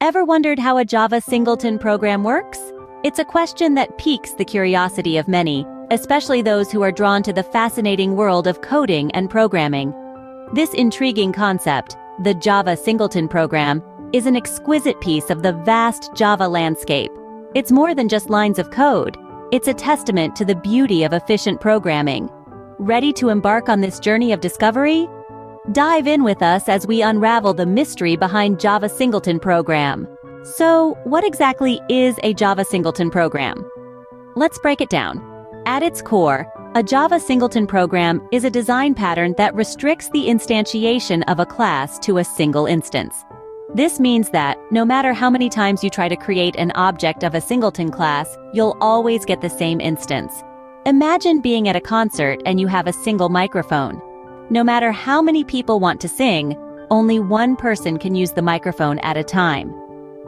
Ever wondered how a Java Singleton program works? It's a question that piques the curiosity of many, especially those who are drawn to the fascinating world of coding and programming. This intriguing concept, the Java Singleton program, is an exquisite piece of the vast Java landscape. It's more than just lines of code. It's a testament to the beauty of efficient programming. Ready to embark on this journey of discovery? Dive in with us as we unravel the mystery behind Java Singleton program. So, what exactly is a Java Singleton program? Let's break it down. At its core, a Java Singleton program is a design pattern that restricts the instantiation of a class to a single instance. This means that, no matter how many times you try to create an object of a singleton class, you'll always get the same instance. Imagine being at a concert and you have a single microphone. No matter how many people want to sing, only one person can use the microphone at a time.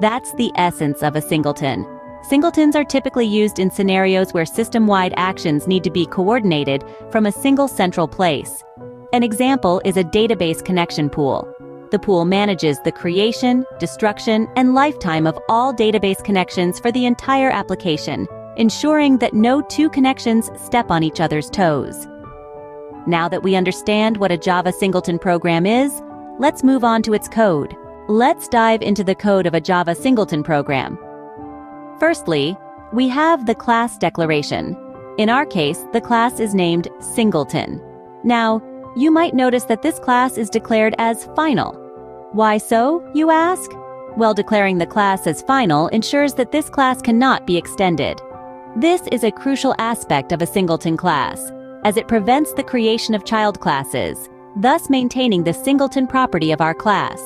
That's the essence of a singleton. Singletons are typically used in scenarios where system-wide actions need to be coordinated from a single central place. An example is a database connection pool. The pool manages the creation, destruction, and lifetime of all database connections for the entire application, ensuring that no two connections step on each other's toes. Now that we understand what a Java Singleton program is, let's move on to its code. Let's dive into the code of a Java Singleton program. Firstly, we have the class declaration. In our case, the class is named Singleton. Now, you might notice that this class is declared as final. Why so, you ask? Well, declaring the class as final ensures that this class cannot be extended. This is a crucial aspect of a singleton class, as it prevents the creation of child classes, thus maintaining the singleton property of our class.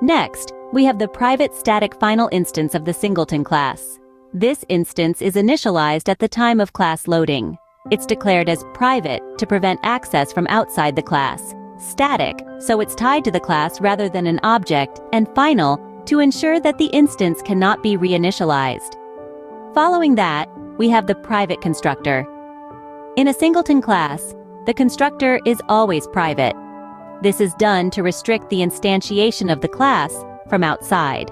Next, we have the private static final instance of the singleton class. This instance is initialized at the time of class loading. It's declared as private to prevent access from outside the class, static, so it's tied to the class rather than an object, and final, to ensure that the instance cannot be reinitialized. Following that, we have the private constructor. In a singleton class, the constructor is always private. This is done to restrict the instantiation of the class from outside.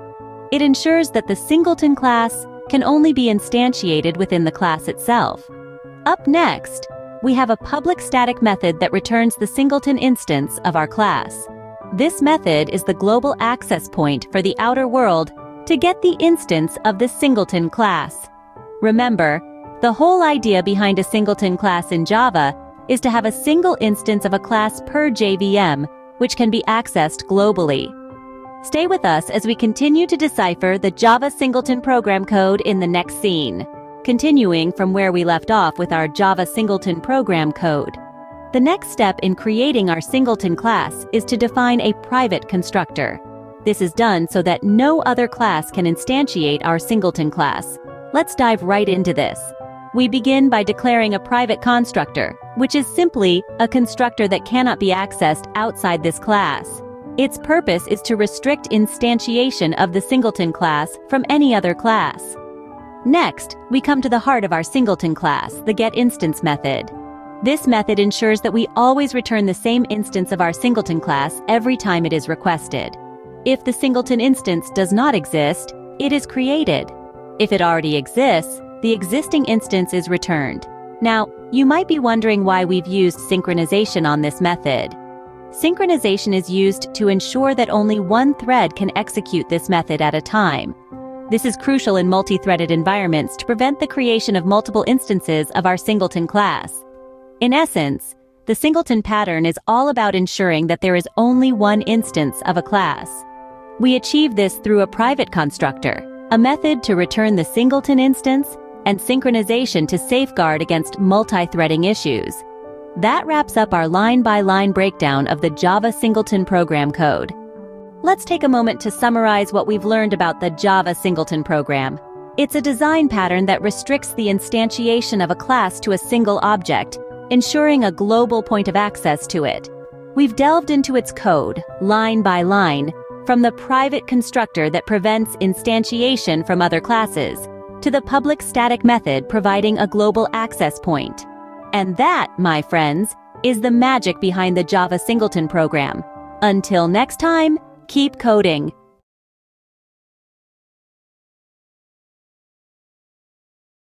It ensures that the singleton class can only be instantiated within the class itself. Up next, we have a public static method that returns the singleton instance of our class. This method is the global access point for the outer world to get the instance of the singleton class. Remember, the whole idea behind a singleton class in Java is to have a single instance of a class per JVM, which can be accessed globally. Stay with us as we continue to decipher the Java Singleton program code in the next scene. Continuing from where we left off with our Java Singleton program code. The next step in creating our singleton class is to define a private constructor. This is done so that no other class can instantiate our singleton class. Let's dive right into this. We begin by declaring a private constructor, which is simply a constructor that cannot be accessed outside this class. Its purpose is to restrict instantiation of the singleton class from any other class. Next, we come to the heart of our singleton class, the getInstance method. This method ensures that we always return the same instance of our singleton class every time it is requested. If the singleton instance does not exist, it is created. If it already exists, the existing instance is returned. Now, you might be wondering why we've used synchronization on this method. Synchronization is used to ensure that only one thread can execute this method at a time. This is crucial in multi-threaded environments to prevent the creation of multiple instances of our singleton class. In essence, the singleton pattern is all about ensuring that there is only one instance of a class. We achieve this through a private constructor, a method to return the singleton instance, and synchronization to safeguard against multi-threading issues. That wraps up our line-by-line breakdown of the Java Singleton program code. Let's take a moment to summarize what we've learned about the Java Singleton program. It's a design pattern that restricts the instantiation of a class to a single object, ensuring a global point of access to it. We've delved into its code, line by line, from the private constructor that prevents instantiation from other classes, to the public static method providing a global access point. And that, my friends, is the magic behind the Java Singleton program. Until next time, keep coding.